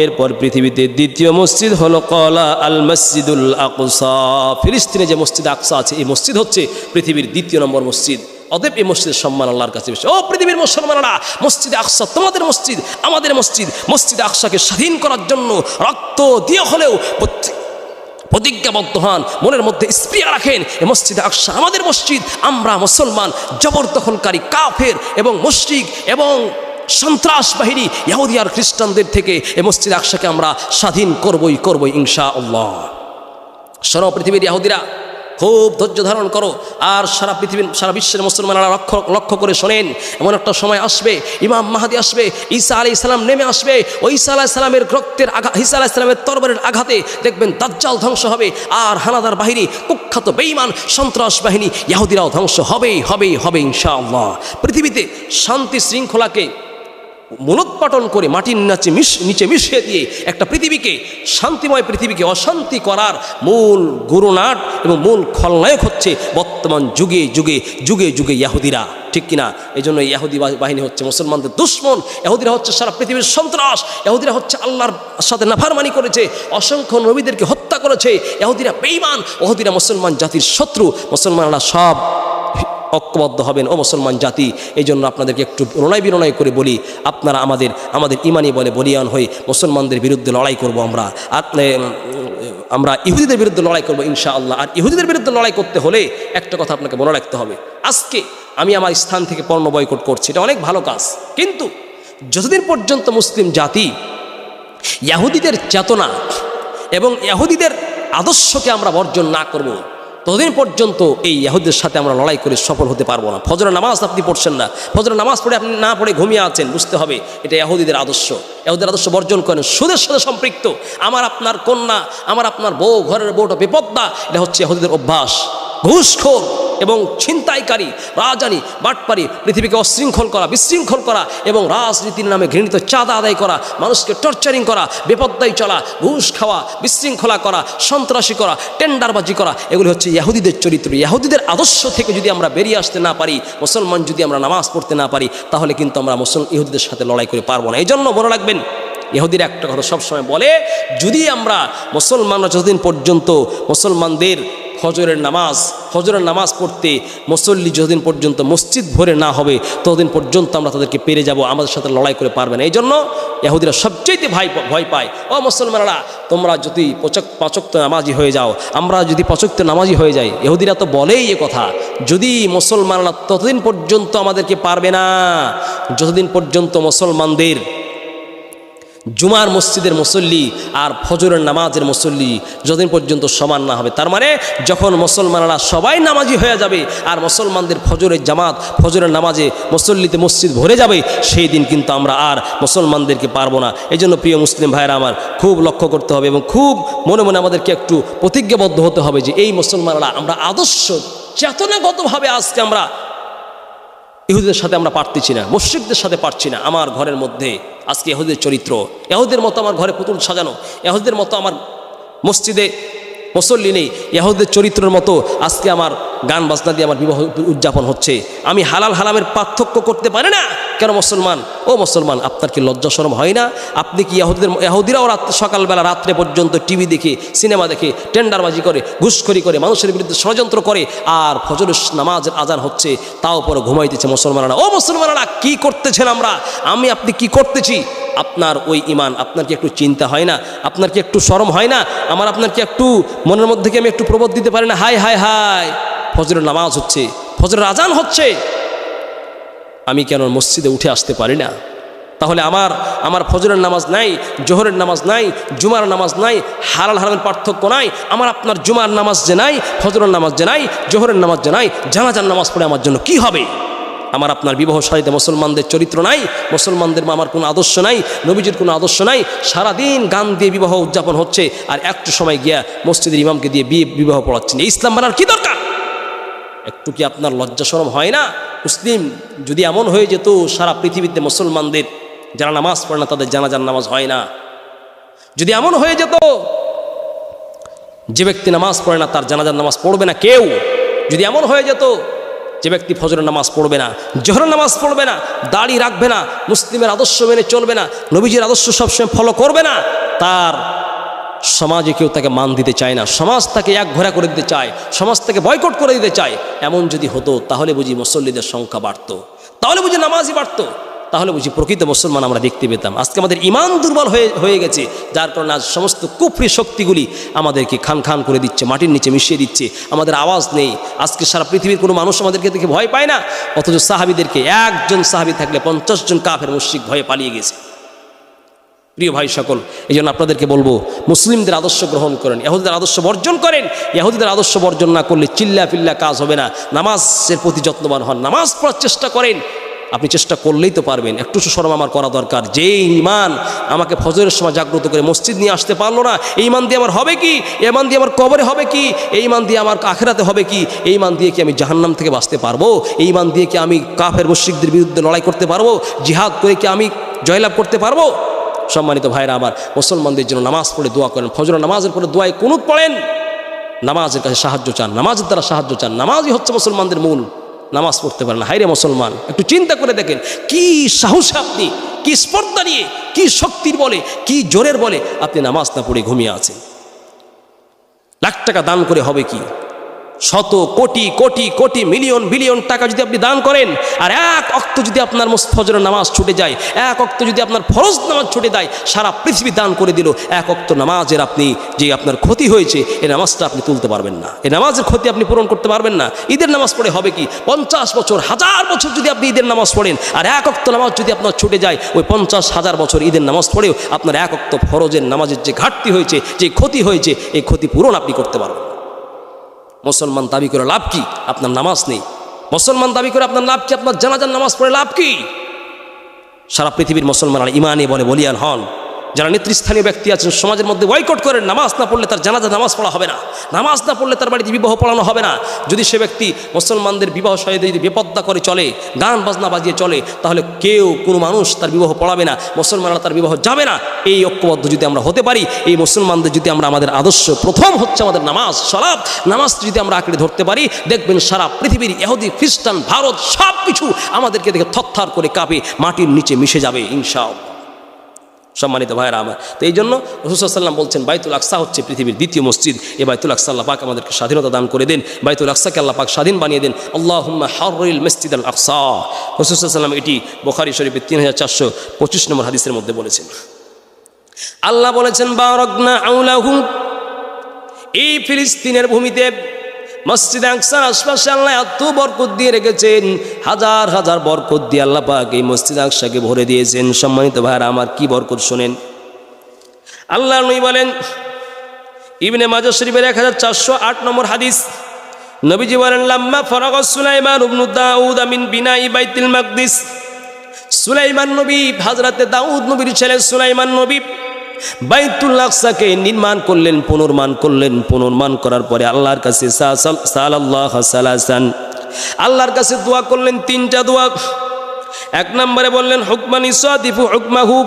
এরপর পৃথিবীতে দ্বিতীয় মসজিদ হলো ক্বালা আল মসজিদুল আকসা। ফিলিস্তিনে যে মসজিদ আকসা আছে, এই মসজিদ হচ্ছে পৃথিবীর 2 নম্বর মসজিদ। অতএব এই মসজিদের সম্মান আল্লাহর কাছে বেশি। ও পৃথিবীর মুসলমানেরা, মসজিদে আকসা তোমাদের মসজিদ, আমাদের মসজিদ। মসজিদে আকসাকে স্বাধীন করার জন্য রক্ত দিয়ে হলেও প্রতিজ্ঞাবদ্ধ হন, মনের মধ্যে স্পৃহা রাখেন, এ মসজিদে আকসা আমাদের মসজিদ। আমরা মুসলমান জবরদখলকারী কাফের এবং মুশরিক এবং সন্ত্রাস বাহিনী ইহুদি আর খ্রিস্টানদের থেকে এ মসজিদে আকসাকে আমরা স্বাধীন করবই ইনশাআল্লাহ। সারা পৃথিবীর ইহুদিরা খুব ধৈর্য ধারণ করো, আর সারা বিশ্বের মুসলমানরা লক্ষ্য করে শোনেন, এমন একটা সময় আসবে, ইমাম মাহদী আসবে, ঈসা আলাইহিস সালাম নেমে আসবে। ওই ঈসা আলাইহিস সালামের রক্তের ঈসা আলাইহিস সালামের তরবারের আঘাতে দেখবেন দাজ্জাল ধ্বংস হবে, আর হানাদার বাহিনী, কুখ্যাত বেঈমান সন্ত্রাস বাহিনী ইহুদিরাও ধ্বংস হবে ইনশাআল্লাহ। পৃথিবীতে শান্তি শৃঙ্খলাকে মূলোৎপাটন করে মাটির নিচে মিশিয়ে দিয়ে একটা পৃথিবীকে, শান্তিময় পৃথিবীকে অশান্তি করার মূল গুরুনাট এবং মূল খলনায়ক হচ্ছে বর্তমান যুগে ইহুদিরা, ঠিক কিনা? এই জন্য ইহুদি বাহিনী হচ্ছে মুসলমানদের দুশ্মন, ইহুদিরা হচ্ছে সারা পৃথিবীর সন্ত্রাস, ইহুদিরা হচ্ছে আল্লাহর সাথে নাফরমানি করেছে, অসংখ্য নবীদেরকে হত্যা করেছে, ইহুদিরা বেঈমান, ইহুদিরা মুসলমান জাতির শত্রু। মুসলমানরা সব ঐক্যবদ্ধ হবেন ও মুসলমান জাতি। এই জন্য আপনাদেরকে একটু বিনয় করে বলি, আপনারা আমাদের ইমানি বলে বলিয়ান হয়ে মুসলমানদের বিরুদ্ধে লড়াই করব। আমরা ইহুদিদের বিরুদ্ধে লড়াই করব ইনশাআল্লাহ। আর ইহুদিদের বিরুদ্ধে লড়াই করতে হলে একটা কথা আপনাকে মনে রাখতে হবে, আজকে আমি আমার স্থান থেকে পণ্য বয়কট করছি, এটা অনেক ভালো কাজ, কিন্তু যতদিন পর্যন্ত মুসলিম জাতি ইহুদিদের চেতনা এবং ইহুদিদের আদর্শকে আমরা বর্জন না করব, ততদিন পর্যন্ত এই ইহুদিদের সাথে আমরা লড়াই করে সফল হতে পারবো না। ফজরের নামাজ আপনি পড়ছেন না, ফজরের নামাজ পড়ে আপনি না পড়ে ঘুমিয়ে আছেন, বুঝতে হবে এটা ইহুদিদের আদর্শ। ইহুদিদের আদর্শ বর্জন করেন, সুদের সাথে সম্পৃক্ত আমার আপনার কন্যা, আমার আপনার বউ, ঘরের বউটা বিপদা, এটা হচ্ছে ইহুদিদের অভ্যাস। ঘুষখোর এবং ছিনতাইকারী, রাজানি, বাটপারি, পৃথিবীকে অশৃঙ্খল করা, বিশৃঙ্খল করা এবং রাজনীতির নামে ঘৃণিত চাঁদা আদায় করা, মানুষকে টর্চারিং করা, বেপদ্দায় চলা, ঘুষ খাওয়া, বিশৃঙ্খলা করা, সন্ত্রাসী করা, টেন্ডারবাজি করা, এগুলি হচ্ছে ইহুদিদের চরিত্র। ইহুদিদের আদর্শ থেকে যদি আমরা বেরিয়ে আসতে না পারি, মুসলমান যদি আমরা নামাজ পড়তে না পারি, তাহলে কিন্তু আমরা ইহুদিদের সাথে লড়াই করে পারবো না। এই জন্য মনে রাখবেন, ইহুদিরা একটা কথা সবসময় বলে, যদি আমরা মুসলমানরা যতদিন পর্যন্ত মুসলমানদের ফজরের নামাজ পড়তে মুসল্লি যতদিন পর্যন্ত মসজিদ ভরে না হবে, ততদিন পর্যন্ত আমরা তাদেরকে পেরে যাব, আমাদের সাথে লড়াই করে পারবে না। এই জন্য ইহুদিরা সবচেয়ে ভয় পায়। ও মুসলমানরা, তোমরা যদি 5 ওয়াক্ত নামাজি হয়ে যাও, আমরা যদি 5 ওয়াক্ত নামাজি হয়ে যাই, ইহুদিরা তো বলেই এ কথা, যদি মুসলমানরা ততদিন পর্যন্ত আমাদেরকে পারবে না, যতদিন পর্যন্ত মুসলমানদের জুমার মসজিদের মুসল্লি আর ফজরের নামাজের মুসল্লি যতদিন পর্যন্ত সমান না হবে। তার মানে যখন মুসলমানরা সবাই নামাজি হয়ে যাবে আর মুসলমানদের ফজরের জামাত, ফজরের নামাজে মুসল্লিতে মসজিদ ভরে যাবে, সেই দিন কিন্তু আমরা আর মুসলমানদেরকে পারবো না। এই জন্য প্রিয় মুসলিম ভাইরা আমার, খুব লক্ষ্য করতে হবে এবং খুব মনে মনে আমাদেরকে একটু প্রতিজ্ঞাবদ্ধ হতে হবে যে এই মুসলমানরা আমরা আদর্শ চেতনাগতভাবে আজকে আমরা ইহুদিদের সাথে আমরা পারতেছি না, মুশরিকদের সাথে পারছি না। আমার ঘরের মধ্যে আজকে ইহুদিদের চরিত্র, ইহুদিদের মতো আমার ঘরে পুতুল সাজানো, ইহুদিদের মতো আমার মসজিদে মুসল্লি নেই, ইহুদিদের চরিত্রের মতো আজকে আমার গান বাজনা দিয়ে আমার বিবাহ উদযাপন হচ্ছে। আমি হালাল হারামের পার্থক্য করতে পারি না, কেন মুসলমান? ও মুসলমান, আপনার কি লজ্জা শরম হয় না? আপনি কি ইহুদিরাও সকালবেলা রাত্রে পর্যন্ত টিভি দেখে, সিনেমা দেখে, টেন্ডারবাজি করে, ঘুষখড়ি করে, মানুষের বিরুদ্ধে ষড়যন্ত্র করে, আর ফজরের নামাজের আজান হচ্ছে তাও পরে ঘুমাইতেছে মুসলমানরা। ও মুসলমানরা, কি করতেছেন আমরা? আপনি কি করতেছি? আপনার ওই ইমান, আপনার কি একটু চিন্তা হয় না? আপনার কি একটু শরম হয় না? আপনার কি একটু মনের মধ্যে কি আমি একটু প্রবোধ দিতে পারি না? হাই হাই হাই, ফজরের নামাজ হচ্ছে, ফজরের আজান হচ্ছে, আমি কেন মসজিদে উঠে আসতে পারি না? তাহলে আমার ফজরের নামাজ নাই, জোহরের নামাজ নাই, জুমার নামাজ নাই, হালাল হারামের পার্থক্য নাই। আপনার জুমার নামাজ যে নাই, ফজরের নামাজ যে নাই, জোহরের নামাজ যে নাই, জানাজার নামাজ পড়ে আমার জন্য কি হবে? আপনার বিবাহ সারিতে মুসলমানদের চরিত্র নাই, মুসলমানদের আমার কোনো আদর্শ নাই, নবীজির কোনো আদর্শ নাই। সারাদিন গান দিয়ে বিবাহ উদযাপন হচ্ছে, আর একটু সময় গিয়া মসজিদের ইমামকে দিয়ে বিবাহ পড়াচ্ছেন। ইসলাম মানার কি দরকার? একটু কি আপনার লজ্জা শরম হয় না? মুসলিম যদি এমন হয়ে যেত সারা পৃথিবীতে মুসলমানদের যারা নামাজ পড়ে না তাদের জানাজার নামাজ হয় না, যদি এমন হয়ে যেত যে ব্যক্তি নামাজ পড়ে না তার জানাজার নামাজ পড়বে না কেউ, যদি এমন হয়ে যেত যে ব্যক্তি ফজরের নামাজ পড়বে না, জোহরের নামাজ পড়বে না, দাড়ি রাখবে না, মুসলিমের আদর্শ মেনে চলবে না, নবীজির আদর্শ সবসময় ফলো করবে না, তার সমাজে কেউ তাকে মান দিতে চায় না, সমাজ তাকে এক ঘোরা করে দিতে চায়, সমাজ তাকে বয়কট করে দিতে চায়। এমন যদি হতো তাহলে বুঝি মুসল্লিদের সংখ্যা বাড়তো, তাহলে বুঝি নামাজই বাড়তো, তাহলে বুঝি প্রকৃত মুসলমান আমরা দেখতে পেতাম। আজকে আমাদের ইমান দুর্বল হয়ে গেছে, যার কারণে আজ সমস্ত কুফরি শক্তিগুলি আমাদেরকে খান খান করে দিচ্ছে, মাটির নিচে মিশিয়ে দিচ্ছে, আমাদের আওয়াজ নেই। আজকে সারা পৃথিবীর কোনো মানুষ আমাদেরকে দেখে ভয় পায় না, অথচ সাহাবিদেরকে একজন সাহাবি থাকলে 50 জন কাফের মুশরিক ভয়ে পালিয়ে গেছে। প্রিয় ভাই সকল, এই জন্য আপনাদেরকে বলবো, মুসলিমদের আদর্শ গ্রহণ করেন, ইহুদিদের আদর্শ বর্জন করেন। ইহুদিদের আদর্শ বর্জন না করলে চিল্লা ফিল্লা কাজ হবে না। নামাজের প্রতি যত্নবান হন, নামাজ পড়ার চেষ্টা করেন। আপনি চেষ্টা করলেই তো পারবেন। একটু শরম আমার করা দরকার। যে ইমান আমাকে ফজরের সময় জাগ্রত করে মসজিদ নিয়ে আসতে পারলো না, এই ইমান দিয়ে আমার হবে কি? এই ইমান দিয়ে আমার কবরে হবে কি? এই ইমান দিয়ে আমার আখিরাতে হবে কি? এই ইমান দিয়ে কি আমি জাহান্নাম থেকে বাঁচতে পারবো? এই ইমান দিয়ে কি আমি কাফের মুশরিকদের বিরুদ্ধে লড়াই করতে পারবো? জিহাদ করে কি আমি জয়লাভ করতে পারবো? সম্মানিত ভাইরা আমার, মুসলমানদের জন্য নামাজ পড়ে দোয়া করেন, ফজরের নামাজের পরে দোয়ায় কুনুত পড়েন, নামাজের কাছে সাহায্য চান, নামাজের দ্বারা সাহায্য চান। নামাজই হচ্ছে মুসলমানদের মূল। নামাজ পড়তে পারেন না, হাইরে মুসলমান, একটু চিন্তা করে দেখেন কি সাহসে আপনি, কি স্পর্ধা নিয়ে, কি শক্তির বলে, কি জোরের বলে আপনি নামাজ না পড়ে ঘুমিয়ে আছেন। লাখ টাকা দান করে হবে কি? শত কোটি কোটি কোটি মিলিয়ন বিলিয়ন টাকা যদি আপনি দান করেন, আর এক অক্ত যদি আপনার ফজরের নামাজ ছুটে যায়, এক অক্ত যদি আপনার ফরজ নামাজ ছুটে যায়, সারা পৃথিবী দান করে দিল, এক অক্ত নামাজের আপনি যে আপনার ক্ষতি হয়েছে, এই নামাজটা আপনি তুলতে পারবেন না, এই নামাজের ক্ষতি আপনি পূরণ করতে পারবেন না। ঈদের নামাজ পড়ে হবে কি? 50 বছর 1000 বছর যদি আপনি ঈদের নামাজ পড়েন, আর এক অক্ত নামাজ যদি আপনার ছুটে যায়, ওই 50,000 বছর ঈদের নামাজ পড়েও আপনার এক অক্ত ফরজের নামাজের যে ঘাটতি হয়েছে, যে ক্ষতি হয়েছে, এই ক্ষতি পূরণ আপনি করতে পারবেন। মুসলমান দাবি করে লাভ কি? আপনার নামাজ নেই। মুসলমান দাবি করে আপনার লাভ কি? আপনার জানাজার নামাজ পড়ে লাভ কি? সারা পৃথিবীর মুসলমানরা ইমানে বলে বলিয়ান হন। যারা নেতৃস্থানীয় ব্যক্তি আছেন সমাজের মধ্যে বয়কট করেন, নামাজ না পড়লে তার জানাজা নামাজ পড়া হবে না, নামাজ না পড়লে তার বাড়িতে বিবাহ পড়ানো হবে না। যদি সে ব্যক্তি মুসলমানদের বিবাহ সাহিত্যে যদি বেপর্দা করে চলে, গান বাজনা বাজিয়ে চলে, তাহলে কেউ কোনো মানুষ তার বিবাহ পড়াবে না, মুসলমানরা তার বিবাহ যাবে না। এই ঐক্যবদ্ধ যদি আমরা হতে পারি, এই মুসলমানদের যদি আমরা আমাদের আদর্শ প্রথম হচ্ছে আমাদের নামাজ, সালাত, নামাজ যদি আমরা আঁকড়ে ধরতে পারি, দেখবেন সারা পৃথিবীর ইহুদি, খ্রিস্টান, ভারত সব কিছু আমাদেরকে দেখে থরথর করে কাঁপে, মাটির নিচে মিশে যাবে ইনশাআল্লাহ। সম্মানিত ভাইরা আমার, তো এই জন্য রাসূল সাল্লাল্লাহু আলাইহি ওয়াসাল্লাম বলছেন, বাইতুল আকসা হচ্ছে পৃথিবীর দ্বিতীয় মসজিদ। এই বাইতুল আকসা আল্লাহ পাক আমাদেরকে স্বাধীনতা দান করে দেন, বাইতুল আকসাকে আল্লাহ পাক স্বাধীন বানিয়ে দেন। আল্লাহুম্মা হাররিল মসজিদাল আকসা। রাসূল সাল্লাল্লাহু আলাইহি ওয়াসাল্লাম এটি বুখারী শরীফের 3425 নম্বর হাদিসের মধ্যে বলেছেন। আল্লাহ বলেছেন, বারাকনা আউলাহু, এই ফিলিস্তিনের ভূমিতে মসজিদ আকসার আশপাশে আল্লাহ এত বরকত দিয়ে রেখেছেন, হাজার হাজার বরকত দিয়ে আল্লাহ পাক এই মসজিদ আকসাকে ভরে দিয়েছেন। সম্মানিত ভাইরা আমার, কি বরকত শোনেন। আল্লাহ নবী বলেন, ইবনে মাজাহ শরীফের 1408 নম্বর হাদিস, নবীজি বলেন, লাম্মা ফারাগা সুলাইমান ইবনে দাউদ মিন বিনাই বাইতুল মাকদিস। সুলাইমান নবী, হযরতে দাউদ নবীর ছেলে সুলাইমান নবী বাইতুল আকসাকে নির্মাণ করলেন, পুনর্মান করার পরে আল্লাহর কাছে আল্লাহর কাছে দোয়া করলেন, 3টা দোয়া। 1 নম্বরে বললেন, হুকমানি সাদিফু হুকমাহু,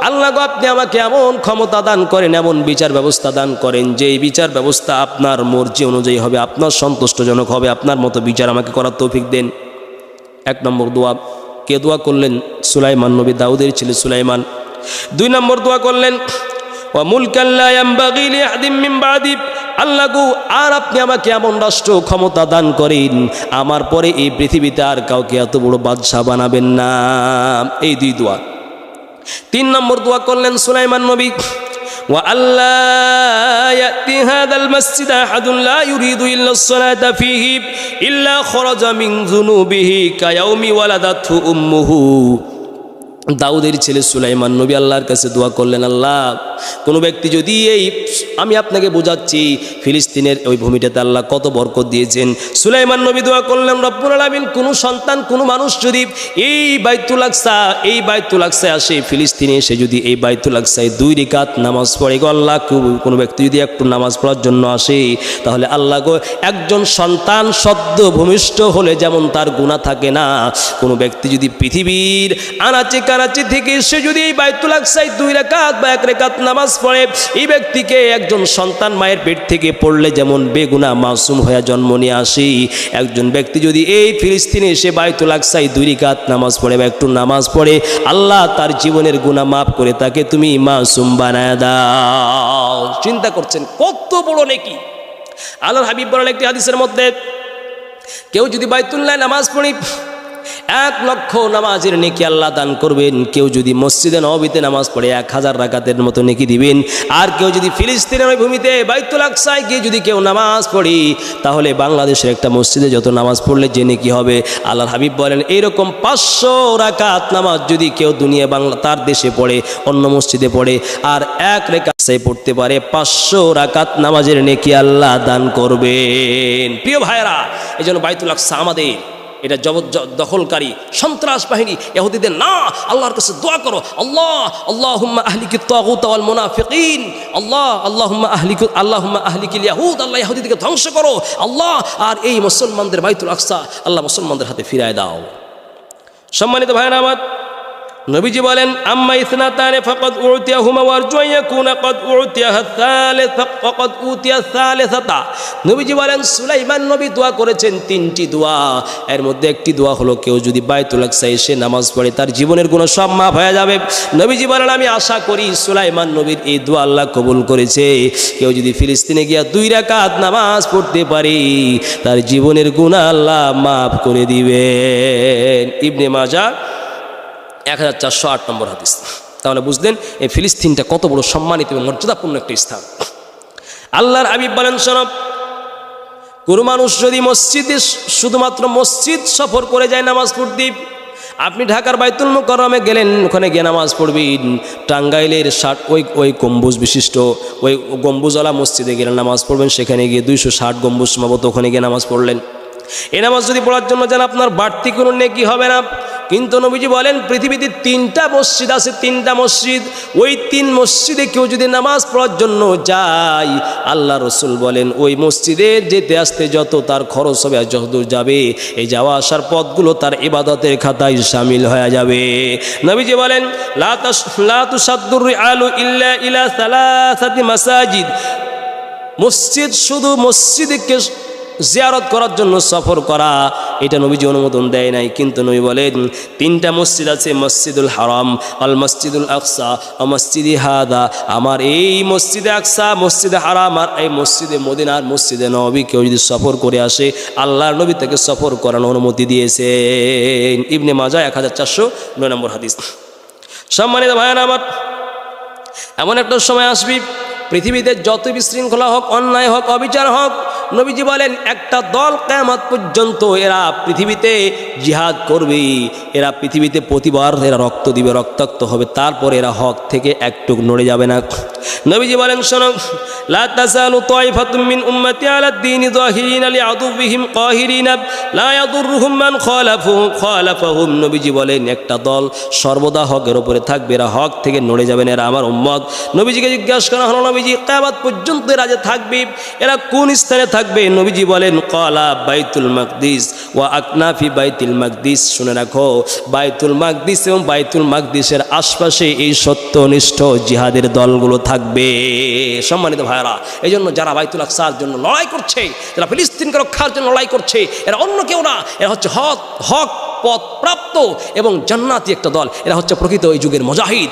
আল্লাহ গো আপনি আমাকে এমন ক্ষমতা দান করেন, এমন বিচার ব্যবস্থা দান করেন, যে এই বিচার ব্যবস্থা আপনার মর্জি অনুযায়ী হবে, আপনার সন্তুষ্টজনক হবে, আপনার মতো বিচার আমাকে করার তৌফিক দেন। 1 নম্বর দোয়া। কে দোয়া করলেন? সুলাইমান নবী, দাউদের ছেলে সুলাইমান। 2 নম্বর দোয়া করলেন ওয়া মুলকান লা ইয়ামবাগি লিআহাদিন মিন বাদি, আল্লাহ গো আর আপনি আমাকে এমন রাষ্ট্র ক্ষমতা দান করেন, আমার পরে এই পৃথিবীতে আর কাউকে এত বড় বাদশাহ বানাবেন না। এই 2 দোয়া। 3 নম্বর দোয়া করলেন সুলাইমান নবী ওয়া আল্লা ইয়াতি হাদাল মসজিদ আহাদুন লা ইউরিদু ইল্লা সলাতা ফীহি ইল্লা খরাজা মিন যুনুবিহি কায়াউমি ওয়ালাদাতহু উম্মুহু। দাউদের ছেলে সুলাইমান নবী আল্লাহর কাছে দোয়া করলেন, আল্লাহ কোনো ব্যক্তি যদি এই, আমি আপনাকে বোঝাচ্ছি ফিলিস্তিনের ওই ভূমিটাতে আল্লাহ কত বরকত দিয়েছেন। সুলাইমান নবী দোয়া করলেন, রব্বুল আলামিন কোনো সন্তান কোনো মানুষ যদি এই বাইতুল আকসায় আসে, ফিলিস্তিনে এসে যদি এই বাইতুল আকসায় 2 রাকাত নামাজ পড়ে গো আল্লাহ, কোনো ব্যক্তি যদি একটু নামাজ পড়ার জন্য আসে, তাহলে আল্লাহ গো একজন সন্তান সদ্য ভূমিষ্ঠ হলে যেমন তার গুনাহ থাকে না, কোনো ব্যক্তি যদি পৃথিবীর আনাচে কানাচে থেকে সে যদি এই বাইতুল আকসায় 2 রাকাত বা 1 রাকাত নামাজ পড়ে, এই ব্যক্তিকে একজন সন্তান মায়ের পেট থেকে পড়লে যেমন বেগুনাহ মাসুম হয়ে জন্ম নিয়ে আসে, একজন ব্যক্তি যদি এই ফিলিস্তিনে এসে বাইতুল আকসায় 2 রাকাত নামাজ পড়ে বা একটু নামাজ পড়ে, আল্লাহ তার জীবনের গুনাহ মাফ করে তাকে তুমি মাসুম বানায় দাও। চিন্তা করছেন কত বড় নেকি। আল্লাহর হাবিব বলেন একটি হাদিসের মধ্যে, কেউ যদি বাইতুল্লাহ নামাজ পড়ে 1 লক্ষ নামাজের নেকি আল্লাহ দান করবেন। কেউ যদি মসজিদে নববীতে নামাজ পড়ে 1000 রাকাতের মতো নেকি দিবেন। আর কেউ যদি ফিলিস্তিনের ওই ভূমিতে বাইতুল আকসায় গিয়ে যদি কেউ নামাজ পড়ে, তাহলে বাংলাদেশের একটা মসজিদে যত নামাজ পড়লে যে নেকি হবে, আল্লাহর হাবিব বলেন এইরকম 500 রাকাত নামাজ যদি কেউ দুনিয়া বাংলা তার দেশে পড়ে, অন্য মসজিদে পড়ে, আর 1 রাকাত পড়তে পারে, 500 রাকাত নামাজের নেকি আল্লাহ দান করবেন। প্রিয় ভাইরা, এই জন্য বাইতুল আকসা আমাদের, এটা জবরদখলকারী সন্ত্রাস বাহিনী ইহুদিদের না। আল্লাহর কাছে দোয়া করো, আল্লাহুম্মা আহলিকিত তাগুত ওয়াল মুনাফিকিন, আল্লাহুম্মা আহলিকিল ইয়াহুদ, আল্লাহ ইহুদিদেরকে ধ্বংস করো আল্লাহ, আর এই মুসলমানদের বাইতুল আকসা আল্লাহ মুসলমানদের হাতে ফিরায় দাও। সম্মানিত ভাইরা আমার, নবীজি বলেন আম্মা ইসনাতানে ফাকাদ উতিয়াহুমা ওয়ারজু ইয়াকুনা কাদ উতিয়াহা সালিসা ফাকাদ উতিয়া সালিসাতা। নবীজি বলেন সুলাইমান নবী দোয়া করেছেন 3টি দোয়া, এর মধ্যে একটি দোয়া হলো কেউ যদি বাইতুল আকসায় এসে নামাজ পড়ে তার জীবনের গুনাহ সব মাফ হয়ে যাবে। নবীজি বলেন আমি আশা করি সুলাইমান নবীর এই দোয়া আল্লাহ কবুল করেছে। কেউ যদি ফিলিস্তিনে গিয়া 2 রাকাত নামাজ পড়তে পারে, তার জীবনের গুনাহ আল্লাহ মাফ করে দিবেন। ইবনে মাজাহ 1408 নম্বর হাদিস। তাহলে বুঝলেন এই ফিলিস্তিনটা কত বড় সম্মানিত এবং মর্যাদাপূর্ণ একটা স্থান। আল্লাহর হাবিব বলেন, শোনো, কোনো মানুষ যদি মসজিদে শুধুমাত্র মসজিদ সফর করে যায় নামাজ পড়তে, আপনি ঢাকার বাইতুল মুকাররমে গেলেন, ওখানে গিয়ে নামাজ পড়বেন, টাঙ্গাইলের ওই গম্বুজ বিশিষ্ট ওই গম্বুজওয়ালা মসজিদে গেলেন নামাজ পড়বেন, সেখানে গিয়ে 260 গম্বুজ সম্ভবত, ওখানে গিয়ে নামাজ পড়লেন। এই নামাজ যদি পড়ার জন্য যান আপনার বাড়তি কোনো নেকি হবে না। কিন্তু নবীজি বলেন পৃথিবীতে 3টা মসজিদ আছে, 3টা মসজিদ, ওই 3 মসজিদে কেউ যদি নামাজ পড়ার জন্য যায়, আল্লাহ রসুল বলেন ওই মসজিদে যেতে আসতে যত তার খরচ হবে আর যতদূর যাবে, এই যাওয়া আসার পথগুলো তার ইবাদতের খাতায় শামিল হয়ে যাবে। নবীজি বলেন লা তুসাদ্দুর রিআলু ইল্লা ইলা সালাসাতি মাসাজিদ, মসজিদ শুধু মসজিদকে জিয়ারত করার জন্য সফর করা, এটা নবীজি অনুমোদন দেয় নাই। কিন্তু নবী বলেন 3টা মসজিদ আছে, মসজিদুল হারাম, আল মসজিদুল আকসা, মসজিদে হাদা, আমার এই মসজিদে আকসা, মসজিদে হারাম আর এই মসজিদে মদিনার মসজিদে নববী কেউ যদি সফর করে আসে, আল্লাহর নবী তাকে সফর করার অনুমতি দিয়েছেন। ইবনে মাজাহ 1409 নম্বর হাদিস। সম্মানিত ভাইরা আমার, এমন একটা সময় আসবি পৃথিবীতে যত বিশৃঙ্খলা হোক, অন্যায় হোক, অবিচার হোক, নবীজি বলেন একটা দল কিয়ামত পর্যন্ত এরা পৃথিবীতে জিহাদ করবে, এরা পৃথিবীতে প্রতিবার এরা রক্ত দিবে, রক্তাক্ত হবে, তারপর এরা হক থেকে একটু নড়ে যাবে না। নবীজি বলেন শোনো, লা তাযালু তায়ফাতুম মিন উম্মতি আলা দ্বীনি যাহিরিনা লিআদুবিহিম কাহিরিনা লা ইয়াদুররুহুম মান খালাফাহুম। নবীজি বলেন একটা দল সর্বদা হকের উপরে থাকবে, এরা হক থেকে নড়ে যাবে না, এরা আমার উম্মত। নবীজিকে জিজ্ঞাসা করা হলো, নবীজি কিয়ামত পর্যন্ত এরা যে থাকবে, এরা কোন স্থানে থাকবে? নবীজি বলেন ক্বালা বাইতুল মাকদিস ওয়া আকনাফি বাইতুল মাকদিস। শুনে রাখো, বাইতুল মাকদিস এবং বাইতুল মাকদিসের আশপাশে এই সত্যনিষ্ঠ জিহাদের দলগুলো থাকবে। সম্মানিত ভাইরা, এই জন্য যারা বাইতুল আকসার জন্য লড়াই করছে, যারা ফিলিস্তিনকে রক্ষার জন্য লড়াই করছে, এরা অন্য কেউ না, এরা হচ্ছে হক পথপ্রাপ্ত এবং জান্নাতি একটা দল। এরা হচ্ছে প্রকৃত এই যুগের মুজাহিদ।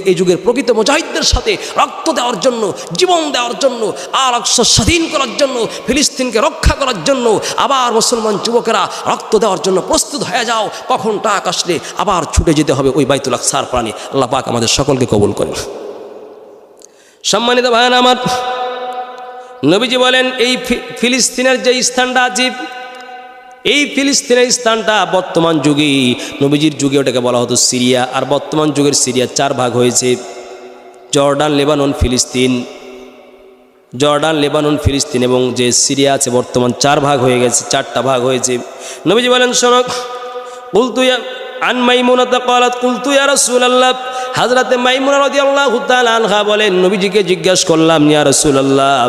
এই যুগের প্রকৃত মুজাহিদদের সাথে রক্ত দেওয়ার জন্য, জীবন দেওয়ার জন্য, আর আকসা স্বাধীন করার জন্য, ফিলিস্তিনকে রক্ষা করার জন্য আবার মুসলমান যুবকেরা রক্ত দেওয়ার জন্য প্রস্তুত হয়ে যাও। কখন টাক আসলে আবার ছুটে যেতে হবে ওই বাইতুল আকসার প্রাণে। আল্লাহ পাক আমাদের সকলকে কবুল করেন। সম্মানিত ভাইয়ান আমার, নবীজি বলেন এই ফিলিস্তিনের যে স্থানটা আছে, এই ফিলিস্তিনের স্থানটা বর্তমান যুগে, নবীজির যুগে ওটাকে বলা হতো সিরিয়া, আর বর্তমান যুগের সিরিয়া 4 ভাগ হয়েছে। জর্ডান, লেবানন, ফিলিস্তিন। জর্ডান, লেবানন, ফিলিস্তিন এবং যে সিরিয়া আছে বর্তমান 4 ভাগ হয়ে গেছে, 4টা ভাগ হয়েছে। নবীজি বলেন শোনো, কুলতু আন মাইমুনাতা ক্বালাত কুলতু ইয়া রাসূলুল্লাহ, হযরতে মাইমুনা রাদিয়াল্লাহু তাআলা আনহা বলেন নবীজিকে জিজ্ঞাসা করলাম, ইয়া রাসূলুল্লাহ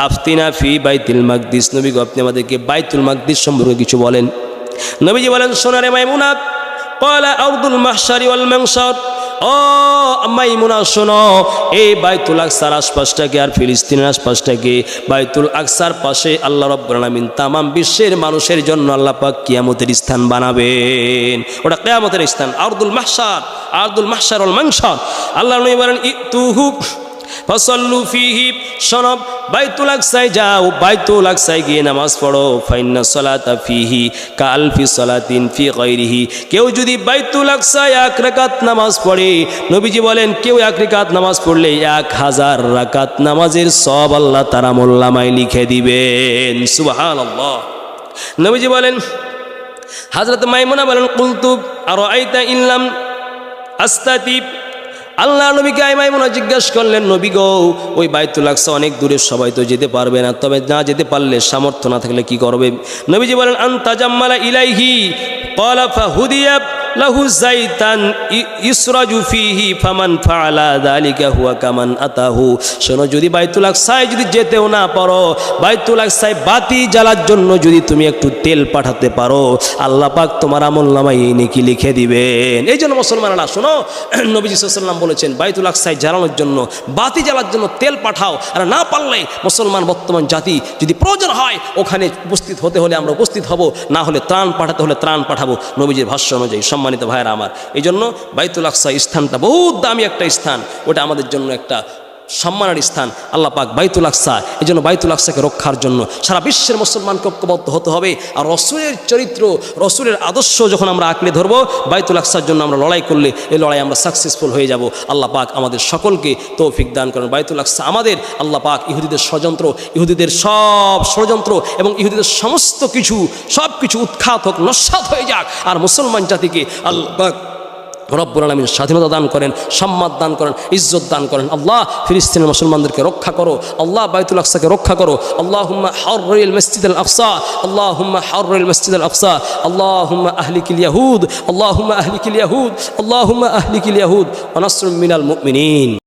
আফতিনা ফি বাইতুল মাকদিস, নবী গো আপনি আমাদেরকে বাইতুল মাকদিস সম্পর্কে কিছু বলেন। নবীজি বলেন শোনো রে মাইমুনা, ক্বালা আরদুল মাহশারি ওয়াল মানশার, ও মাইমুনা শোনো, এই বাইতুল আকসার আশপাশটাকে আর ফিলিস্তিনের আশপাশটাকে, বাইতুল আকসার পাশে আল্লাহ রাব্বুল আলামিন তামাম বিশ্বের মানুষের জন্য আল্লাহ পাক কিয়ামতের স্থান বানাবেন। ওটা কিয়ামতের স্থান, আরদুল মাহশার ওয়াল মানশার। আল্লাহ নবী বলেন ইতুহু ফাসাল্লু ফিহি, শোনো বাইতুল আকসায় যাও, বাইতুল আকসায় গিয়ে নামাজ পড়ো। ফাইন্না সালাতা ফিহি কালফি সালাতিন ফি গায়রিহি, কেউ যদি বাইতুল আকসায় 1 রাকাত নামাজ পড়ে, নবীজি বলেন কেউ 1 রাকাত নামাজ পড়লে 1000 রাকাত নামাজের সওয়াব আল্লাহ তার আমলনামায় লিখে দিবেন। সুবহানাল্লাহ। নবীজি বলেন, হযরত মাইমুনা বলেন কুলতু আরাআইতা ইল্লাম আস্তাতিব, আল্লাহ নবীকে মাইমুনা জিজ্ঞাসা করলেন, নবী গো ওই বাইতুল আকসা অনেক দূরে, সবাই তো যেতে পারবে না, তবে না যেতে পারলে, সামর্থ্য না থাকলে কি করবে? নবীজি বলেন আনতাজাম্মালা ইলাইহি ক্বালা ফাহুদিয়া লাহু যাইতান ইসরাজু ফিহি ফামান ফাআলা যালিকা হুয়া কামান আতাহু। শোনো, যদি বাইতুল আকসায় যদি যেতেও না পারো, বাইতুল আকসায় বাতি জ্বালার জন্য যদি তুমি একটু তেল পাঠাতে পারো, আল্লাহ পাক তোমার আমলনামায় এই নেকি লিখে দিবেন। এই জন্য মুসলমানেরা শোনো, নবীজি সাল্লাল্লাহু আলাইহি ওয়াসাল্লাম বলেছেন বাইতুল আকসায় জ্বালানোর জন্য, বাতি জ্বালার জন্য তেল পাঠাও। আর না পারলে মুসলমান বর্তমান জাতি যদি প্রয়োজন হয় ওখানে উপস্থিত হতে হলে আমরা উপস্থিত হব, না হলে ত্রাণ পাঠাতে হলে ত্রাণ পাঠাবো, নবীজির ভাষ্য অনুযায়ী। সম্মানিত ভাইরা আমার, এই জন্য বাইতুল আকসা স্থানটা বহুত দামি একটা স্থান, ওটা আমাদের জন্য একটা সম্মানের স্থান। আল্লাহ পাক বাইতুল আকসা, এই জন্য বাইতুল আকসাকে রক্ষার জন্য সারা বিশ্বের মুসলমানকে ঐক্যবদ্ধ হতে হবে। আর রসুলের চরিত্র, রসুলের আদর্শ যখন আমরা আঁকড়ে ধরবো, বাইতুল আকসার জন্য আমরা লড়াই করলে এই লড়াই আমরা সাকসেসফুল হয়ে যাব। আল্লাহ পাক আমাদের সকলকে তৌফিক দান করেন। বাইতুল আকসা আমাদের, আল্লাহ পাক ইহুদিদের ষড়যন্ত্র, ইহুদিদের সব ষড়যন্ত্র এবং ইহুদিদের সমস্ত কিছু, সব কিছু উৎখাত হোক, নস্যাৎ হয়ে যাক। আর মুসলমান জাতিকে আল্লাহ পাক রব্বুল আলামিন স্বাধীনতা দান করেন, সম্মান দান করেন, ইজ্জত দান করেন। আল্লাহ ফিলিস্তিনের মুসলমানদেরকে রক্ষা করো, আল্লাহ বাইতুল আকসাকে রক্ষা করো। আল্লাহুম্মা হাররিল মসজিদুল আকসা, আল্লাহুম্মা হাররিল মসজিদুল আকসা, আল্লাহুম্মা আহলিকিল ইয়াহুদ, আল্লাহুম্মা আহলিকিল ইয়াহুদ, আল্লাহুম্মা আহলিকিল ইয়াহুদ ওয়া নাসরুম মিনাল মুমিনিন।